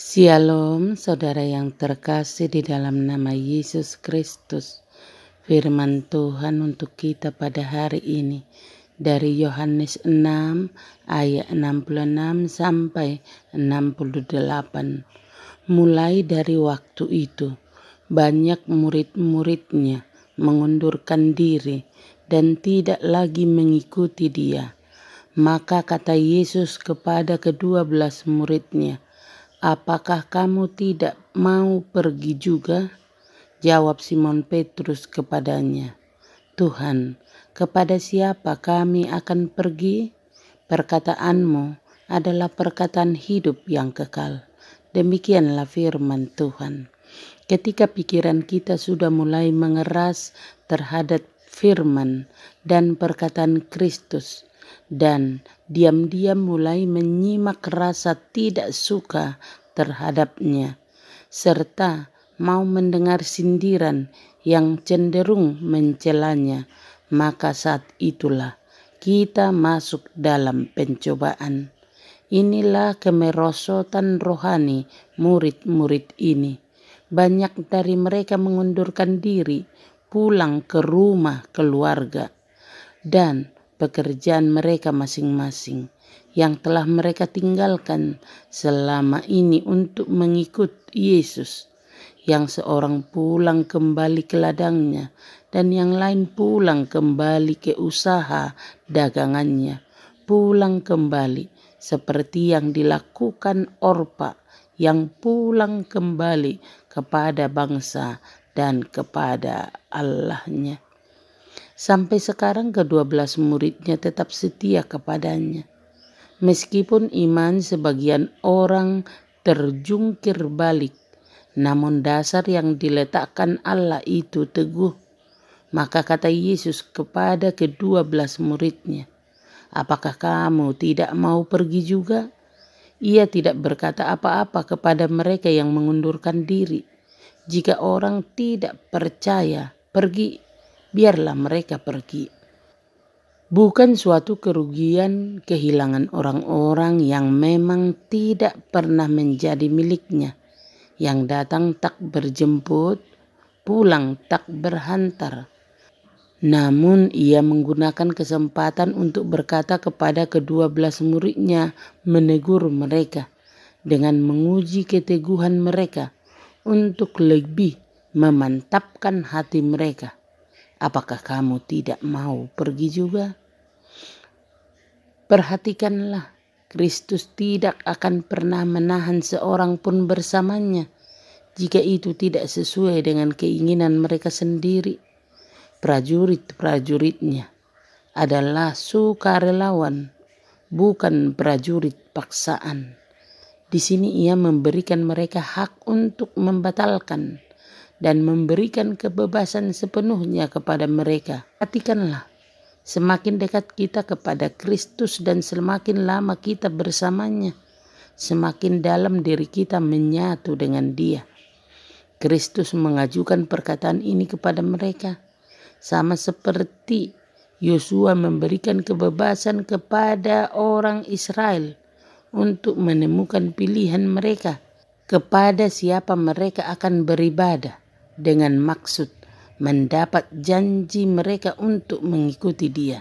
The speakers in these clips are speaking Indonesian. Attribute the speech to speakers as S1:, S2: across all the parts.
S1: Shalom, saudara yang terkasih di dalam nama Yesus Kristus. Firman Tuhan untuk kita pada hari ini dari Yohanes 6 ayat 66 sampai 68. Mulai dari waktu itu, banyak murid-muridnya mengundurkan diri dan tidak lagi mengikuti dia. Maka kata Yesus kepada ke-12 muridnya, "Apakah kamu tidak mau pergi juga?" Jawab Simon Petrus kepadanya, "Tuhan, kepada siapa kami akan pergi? Perkataanmu adalah perkataan hidup yang kekal." Demikianlah firman Tuhan. Ketika pikiran kita sudah mulai mengeras terhadap firman dan perkataan Kristus, dan diam-diam mulai menyimak rasa tidak suka terhadapnya, serta mau mendengar sindiran yang cenderung mencelanya, maka saat itulah kita masuk dalam pencobaan. Inilah kemerosotan rohani murid-murid ini. Banyak dari mereka mengundurkan diri, pulang ke rumah keluarga dan pekerjaan mereka masing-masing yang telah mereka tinggalkan selama ini untuk mengikut Yesus. Yang seorang pulang kembali ke ladangnya dan yang lain pulang kembali ke usaha dagangannya. Pulang kembali seperti yang dilakukan Orpa yang pulang kembali kepada bangsa dan kepada Allahnya. Sampai sekarang ke-12 muridnya tetap setia kepadanya. Meskipun iman sebagian orang terjungkir balik, namun dasar yang diletakkan Allah itu teguh. Maka kata Yesus kepada ke-12 muridnya, "Apakah kamu tidak mau pergi juga?" Ia tidak berkata apa-apa kepada mereka yang mengundurkan diri. Jika orang tidak percaya, pergi, biarlah mereka pergi. Bukan suatu kerugian kehilangan orang-orang yang memang tidak pernah menjadi miliknya, yang datang tak berjemput, pulang tak berhantar. Namun ia menggunakan kesempatan untuk berkata kepada ke-12 muridnya, menegur mereka dengan menguji keteguhan mereka untuk lebih memantapkan hati mereka. "Apakah kamu tidak mau pergi juga?" Perhatikanlah, Kristus tidak akan pernah menahan seorang pun bersamanya jika itu tidak sesuai dengan keinginan mereka sendiri. Prajurit-prajuritnya adalah sukarelawan, bukan prajurit paksaan. Di sini ia memberikan mereka hak untuk membatalkan dan memberikan kebebasan sepenuhnya kepada mereka. Perhatikanlah, semakin dekat kita kepada Kristus dan semakin lama kita bersamanya, semakin dalam diri kita menyatu dengan Dia. Kristus mengajukan perkataan ini kepada mereka, sama seperti Yosua memberikan kebebasan kepada orang Israel untuk menemukan pilihan mereka kepada siapa mereka akan beribadah dengan maksud mendapat janji mereka untuk mengikuti Dia.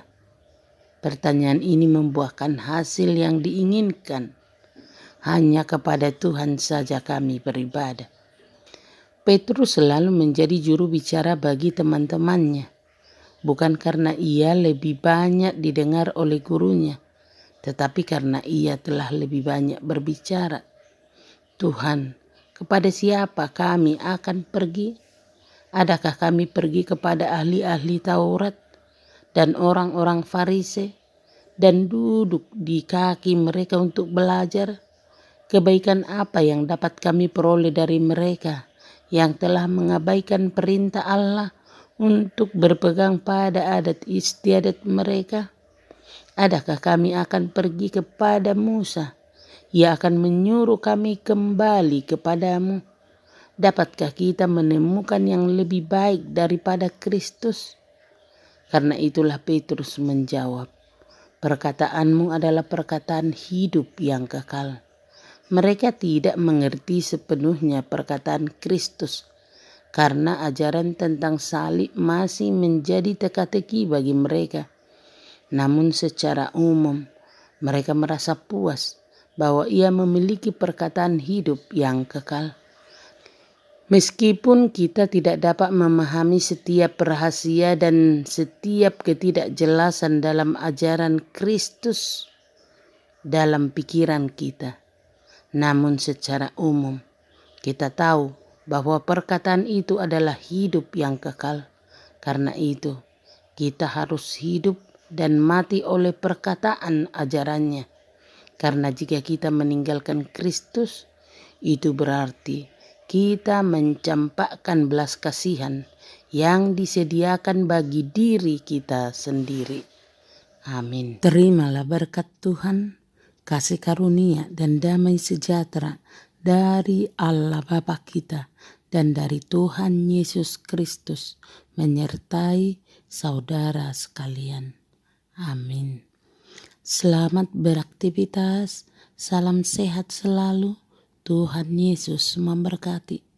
S1: Pertanyaan ini membuahkan hasil yang diinginkan. Hanya kepada Tuhan saja kami beribadah. Petrus selalu menjadi juru bicara bagi teman-temannya, bukan karena ia lebih banyak didengar oleh gurunya, tetapi karena ia telah lebih banyak berbicara. "Tuhan, kepada siapa kami akan pergi? Adakah kami pergi kepada ahli-ahli Taurat dan orang-orang Farisi dan duduk di kaki mereka untuk belajar? Kebaikan apa yang dapat kami peroleh dari mereka yang telah mengabaikan perintah Allah untuk berpegang pada adat istiadat mereka? Adakah kami akan pergi kepada Musa? Ia akan menyuruh kami kembali kepadamu. Dapatkah kita menemukan yang lebih baik daripada Kristus?" Karena itulah Petrus menjawab, "Perkataanmu adalah perkataan hidup yang kekal." Mereka tidak mengerti sepenuhnya perkataan Kristus karena ajaran tentang salib masih menjadi teka-teki bagi mereka. Namun secara umum mereka merasa puas bahwa ia memiliki perkataan hidup yang kekal. Meskipun kita tidak dapat memahami setiap rahasia dan setiap ketidakjelasan dalam ajaran Kristus dalam pikiran kita, namun secara umum kita tahu bahwa perkataan itu adalah hidup yang kekal. Karena itu kita harus hidup dan mati oleh perkataan ajarannya. Karena jika kita meninggalkan Kristus, itu berarti kita mencampakkan belas kasihan yang disediakan bagi diri kita sendiri. Amin. Terimalah berkat Tuhan, kasih karunia dan damai sejahtera dari Allah Bapa kita dan dari Tuhan Yesus Kristus menyertai saudara sekalian. Amin. Selamat beraktivitas, salam sehat selalu, Tuhan Yesus memberkati.